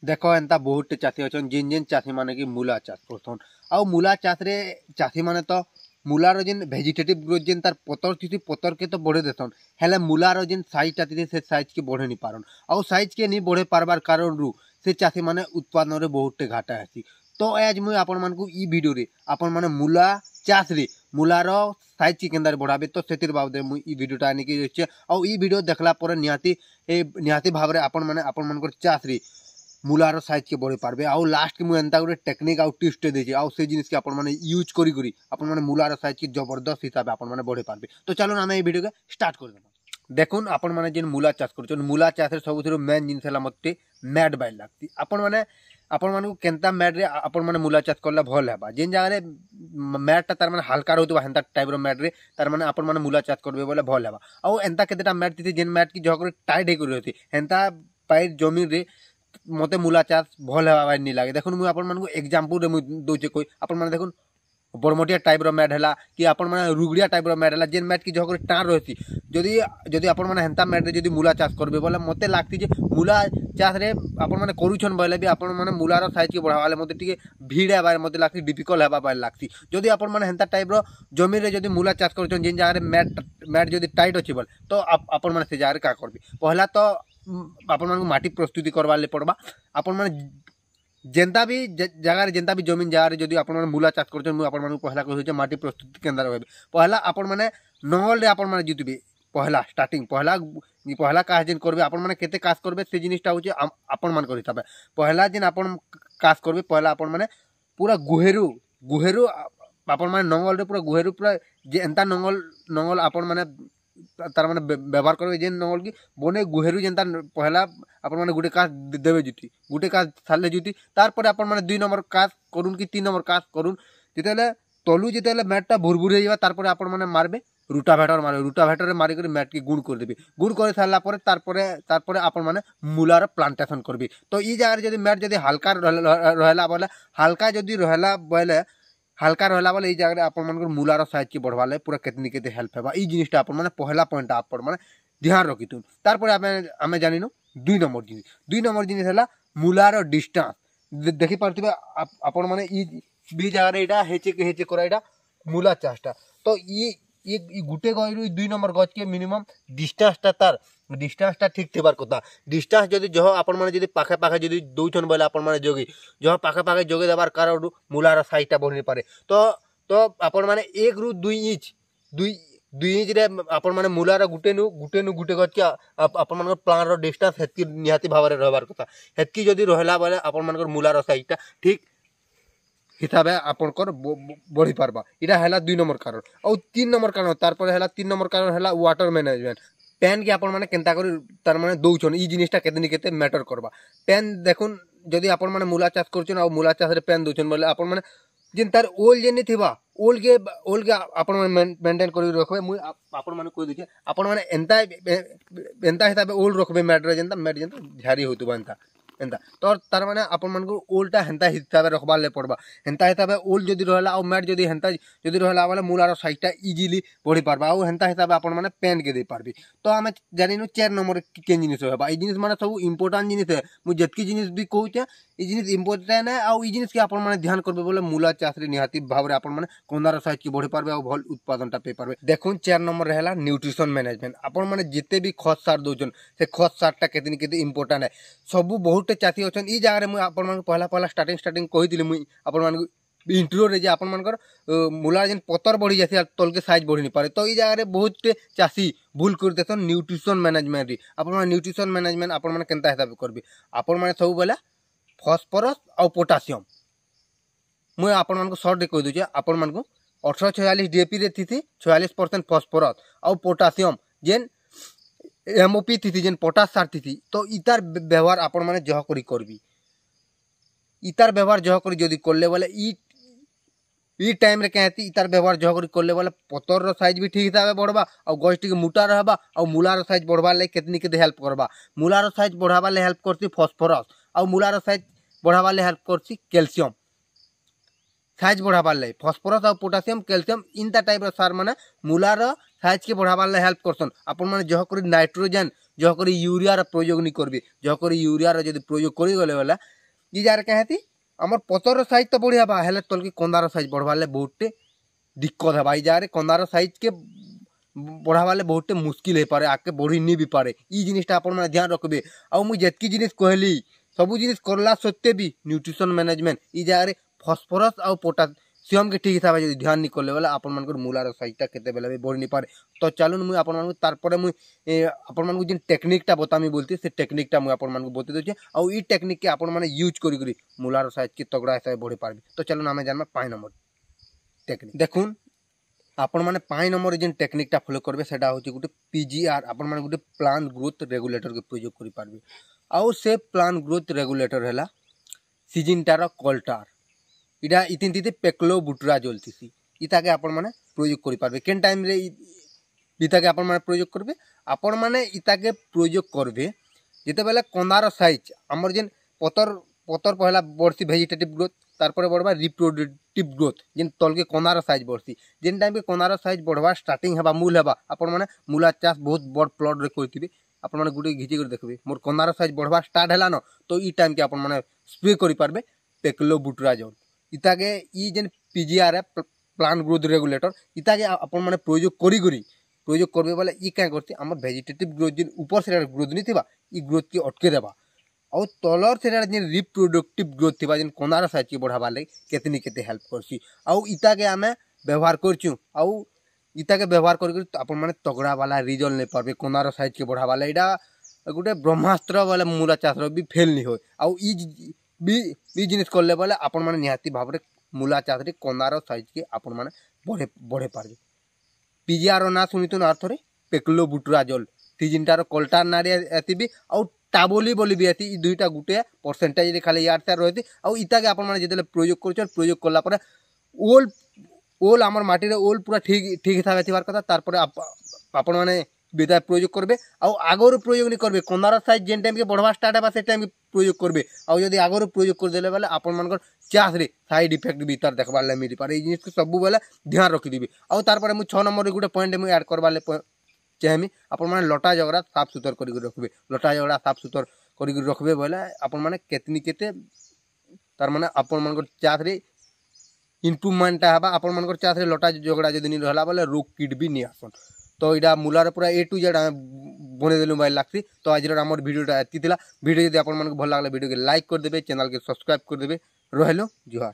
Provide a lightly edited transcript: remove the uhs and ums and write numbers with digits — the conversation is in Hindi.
देख एंता बहुत चाषी अच्छा जिन जिन चाषी मैंने कि मूला चाष करसन आउ मूला चाष रे चाषी मैंने तो मूलार जेन भेजिटेटिव ग्रोथ जेन तार पतर थी पतर के तो बढ़े देसन हेले मूलार जेन साइजटा थी से साइज के बढ़े नहीं पारन आउ साइज के नहीं बढ़े पारबार कारण रु से चाषी मैंने उत्पादन रे बहुत घाटा आसी। तो आज मुझे आपण मानकु ई वीडियो रे आपण माने मूला चाष रे मूलार साइज के केंदार बढ़ाबे तो सेतिर बाबदे मुझे ई वीडियोटा आनी के अछि आउ ई वीडियो देखला पर निहाती भाव रे आपण मानकर चाष रे मूलार साइज के बढ़े पारबे आउ लास्ट के मुझे एंता गोटे टेक्निक आउ ट्विस्ट देजे आउ से जिनिस के आपण माने यूज करी करी आपण माने मूलार साइज के जबरदस्त हिसाब आपण माने बढ़े पारबे। तो चलो ना ये वीडियो के स्टार्ट कर देना। देखुन आपण माने जेन मूला चाष करछन मूला चाष रे सबथुरु मेन जिनिस हला मते मैट बाइल लागती आपण माने केनता मैट रे आपण माने मूला चाष करला भल हेबा जेन जगह रे मैट तार माने हल्का रहतबा हेंता टाइप रो मैट रे तार माने आपण माने मूला चाष करबे बोले भल हेबा आउ एंता केतेटा मैट थी जेन मैट की जगह टाइट हे करी रहती हेंता पाइर जमीन रे मते मूला चाष भल हेबा नहीं लागे। देखुन मुझे आपण मानकु एग्जांपल रे मु दोचे कोई आपण माने देखुन बरमटिया टाइप रो मैट हला कि आपण माने रुगड़िया टाइप रो मैट हला जेन मैट की जगह टाण रहती जदी जदी आपण माने हेंता मैट रे जदी मूला चाष करबे बोले मते लागती जे मूला चाष रे आपण माने करूछन बोले भी आपण माने मूलार साइज के बढ़ावाले मते टिके भीड़ हेबा मते लागती डिफिकल्ट हेबा बाय लागती जदी आपण माने हेंता टाइप रो जमीन रे जदी मूला चाष करूछन जेन जगह रे मैट जदी टाइट अछि बोल तो आपण माने से जगह रे का करबी पहला तो आपण मानकु माटी प्रस्तुति करवा ले पड़बा आपण माने जेंता भी जगह रे जेंता भी जमीन जगह रे जदी आपण माने मूला चाष करछन मु आपण मानकु पहला कहै छै माटी प्रस्तुति केंद्र रहबे पहला आपण माने नंगल रे आपण माने जितबे पहला स्टार्टिंग पहला काज जेन करबे आपण माने केते काज करबे से जिनिसटा होचे आपण मान करि तबे पहला जेन आपण काज करबे पहला आपण माने पूरा गुहेरु आपण माने नंगल रे पूरा गुहेरु पूरा जे एंता नंगल आपण माने तार माने व्यवहार करबे जेन नंगल की बने गुहेरु जेंता पहला आपण माने गुटे काज देबे जुटी गुटे काज साले जुटी तार पर आपण माने 2 नंबर काज करून कि 3 नंबर काज करून जेतेले तलु जेतेले मैटटा भुरभुर हे जाबा तार पर आपण माने मारबे रूटावेटर रे मारी कर मैट की गुण कर देबे गुण कर सारला पर तार पर आपण माने मूलार प्लांटेशन करबे। तो ई जगह जदी मैट जदी हल्का रहला बोले हल्का जदी रहला बोले हल्का रहला वाले जगह रे आपण मानकर मूलार साइज के बढ़वाले पूरा केतनी केते हेल्प हेबा ई जिनिसटा आपण माने पहला पॉइंट आपण माने ध्यान रखितु। तार पर आमे जानिनो 2 नंबर जिनिस हला मूलार डिस्टेंस देखि परतिबे आपण माने ई बी जगह रे एटा हेचे करा एटा मूला चाषटा तो ई गुटे गइरु 2 नंबर गज के मिनिमम डिस्टेंसटा ठीक थिबार कथा डिस्टेंस जदी जह आपण माने जदी पाखे जदी दोछन बोले आपण माने जोगी जह पाखे जोगे देबार कारण मूलार साइजटा बढ़ी पारे तो आपण माने 1 रु 2 इंच 2 इंच रे आपण माने मूलार गुटे गुटे गज के आपण माने प्लांट रो डिस्टेंस हेतकी निहाती भाव रे रहबार कथा हेतकी जदी रहला बोले आपण माने मूलार साइजटा ठीक हिसाबे आपनकर बढ़ी पारबा इटा हैला 2 नंबर कारण और 3 नंबर कारण तार पर हैला 3 नंबर कारण हैला वाटर मैनेजमेंट पेन के आपण माने केनता करी तार माने दोउछन ई जिनिसटा केतनी केते मैटर करबा पेन देखुन जदी आपण माने मूला चाष करछन और मूला चाष रे पेन दोउछन बोले आपण माने जिन तार ओल जेनी थिबा ओल के आपण माने मेंटेन करी रखबे मु आपण माने कोइ दिखे आपण माने एंता हिसाबे ओल रखबे मैट रे जेंता झारी होतबा एंता तो तार माने आपण मानकु ओलटा हेंता हिसाबे रखबा ले पड़बा हेंता हिसाबे ओल जदी रहला और मैट जदी हेंता जदी रहला वाला मूलार साइजटा इजीली बढ़ी पारबा और हेंता हिसाबे आपण माने पेन के दे पारबी। तो हमें जानिनो 4 नंबर के जिनिस होबा ई जिनिस माने सब इंपोर्टेंट जिनिस है मु जतकी जिनिस भी कहूचे ई जिनिस इंपोर्टेंट है और ई जिनिस के आपण माने ध्यान करबे बोले मूला चाष रे निहाती भाव रे आपण माने कोंदार साइज के बढ़ी पारबे और भल उत्पादनटा पे पारबे। देखुन 4 नंबर रहला न्यूट्रिशन मैनेजमेंट आपण माने जिते भी खत सार दोजन से खत सारटा केतनी केते इंपोर्टेंट है सब बहुत चाषी अच्छा ई जगह मु आपण मान पहला स्टार्टिंग कहिदिले मु आपण मान इंट्रो रे जे आपण मानकर मूला जेन पतर बढ़ी जासी तल के साइज बढ़ी नहीं पारे तो ई जगह रे बहुत चाषी भूल कर देसन न्यूट्रिशन मैनेजमेंट रे आपण मान न्यूट्रिशन मैनेजमेंट आपण मान केनता हिसाब करबे आपण मान सब बेला फास्फोरस और पोटासियम मु आपण मान को शॉर्ट रे कहि दोचे आपण मान को 1846 डीएपी रे थी 46% फास्फोरस और पोटासियम जेन एमओपी थी जेन पोटास सार थी तो इतार व्यवहार आपण माने जह करी करबी इतार व्यवहार जह करी जदी करले बोले ई टाइम रे कहती इतार व्यवहार जह करी करले बोले पतर रो साइज भी ठीक हिसाबे बढ़बा और गज टिके मोटा रहबा और मूलार साइज बढ़बा ले केतनी केते हेल्प करबा मूलार साइज बढ़ाबा ले हेल्प करती फास्फोरस और मूलार साइज बढ़ाबा ले हेल्प करती कैल्शियम साइज बढ़ाबा ले फास्फोरस और पोटासियम कैल्शियम इनता टाइप रो सार माने मूलार साइज के बढ़ाबा ले हेल्प करसन आपण माने जह करी नाइट्रोजन जहकर यूरियार प्रयोग नहीं करेंगे जहकर यूरियार जब प्रयोग करगले बेला ये जार कहती आम पतर साइज तो बढ़िया बा हेल्ले तल के कंदार साइज बढ़वाले बहुटे दिक्कत है भाई जार कंदार साइज के बढ़ावाले बहुटे मुश्किल हो पारे आगे बढ़ी नहीं भी पारे ई जिनिसटा आपण माने ध्यान रखबे आ मु जेतकी जिनिस कहली सबू जिनिस करला सत्ते भी न्यूट्रिशन मैनेजमेंट ई जगह फॉस्फोरस और पोटासियम के ठीक हिसाब से ध्यान नहीं कले बेला आपण मानकर मूलार साइजटा केते बेला भी बढ़ी नहीं पारे तो चलून मुई आपण मानक तारपरे मुई आपण मानक जिन टेक्निकटा बतामी बोलती से टेक्निकटा मुई आपण मानक बते दोचे आ ई टेक्निक के आपण माने यूज करी करी मूलार साइज के तगड़ा हिसाब बढ़ी पारबे तो चलून आमे जानबा 5 नंबर टेक्निक देखुन आपण माने 5 नंबर जिन टेक्निकटा फॉलो करबे सेटा होची गुटे पीजीआर आपण माने गुटे प्लांट ग्रोथ रेगुलेटर के प्रयोग करि पारबे आ से प्लांट ग्रोथ रेगुलेटर हैला सिजिनटार कल्टार इडा इतिन तिते पेक्लो बुटरा जलतिसी इताके आपण माने प्रयोग करि पारबे केन टाइम रे इताके आपण माने प्रयोग करबे आपण माने इताके प्रयोग करबे जेते बेला कंदार साइज हमर जिन पतर पतर पहला बढ़सी वेजिटेटिव ग्रोथ तारपरे बढ़वा रिप्रोडक्टिव ग्रोथ जिन तल के कंदार साइज बढ़सी जिन टाइम के कंदार साइज बढ़वा स्टार्टिंग हेबा मूल हेबा आपण माने मूला चाष बहुत बड़ प्लॉट रे करथिबे आपण माने गुटे घिची कर देखबे मोर कंदार साइज बढ़वा स्टार्ट हैला न तो ई टाइम के आपण माने स्प्रे करि पारबे पेक्लो बुटराजोल इताके ई जेन पीजीआर है प्लांट ग्रोथ रेगुलेटर इताके आपण माने प्रयोग करबे बोले ई काय करती हमर वेजिटेटिव ग्रोथ जिन ऊपर से ग्रोथ नहीं थिबा ई ग्रोथ के अटके देबा और तलर से जिन रिप्रोडक्टिव ग्रोथ थिबा जिन कंदार साइज के बढ़ावा ले केतनी केते हेल्प करसी आ इताके आमे व्यवहार करछु आ इताके व्यवहार कर अपन माने तगड़ा वाला रिजल्ट नहीं पारबे कंदार साइज के बढ़ावा ले एडा गुटे ब्रह्मास्त्र वाला मूला चाष भी फेल नहीं होय आ ई जिनिस करले बोले अपन माने निहाती भाव रे मूला चाष रे कंदार साइज के अपन माने बढ़े पारबे पीजीआर ना सुनितो ना अर्थरे पेक्लो बुटराजोल सिजिनटार कल्टार नारी एतिबी आ टाबोली बोली भी आती दुईटा गुटे परसेंटेज रे खाली यार तार रहती आ इताके आपण माने जेतेले प्रयोग करछ प्रयोग करला परे ओल हमर माटी रे ओल पूरा ठीक हिसाब थिबार कथा तार परे आपण माने बेटा प्रयोग करबे आ आगर प्रयोग नहीं करबे कंदार साइज जेन टाइम के बढ़वा स्टार्ट हेबा से टाइम प्रयोग करबे आ यदि आगर प्रयोग कर देले बेले आपण मानकर चाष रे साइड इफेक्ट भी तार देखबा ले मिली पारे ई जिनिस को सब बेले ध्यान रखि दिबे आ तार परे मु 6 नंबर रे गुटे पॉइंट मु ऐड करबा ले चाहमी आपण माने लटा जगरा साफ सुथर करी रखबे लटा जगरा साफ सुथर करी रखबे बोले आपण माने केतनी केते तार माने आपण मानकर चाष रे इम्प्रूवमेंट हेबा आपण मानकर चाष रे लटा जगरा जदी नहीं रहला बोले रोग कीट भी नहीं आसन तो इडा मूलार पूरा ए टू जेड बने देलु भाई लागसी तो आज हमर वीडियोटा एति थिला वीडियो जदी आपण मानक भल लागला वीडियो के लाइक कर देबे चैनल के सब्सक्राइब कर देबे रहलो जुहार।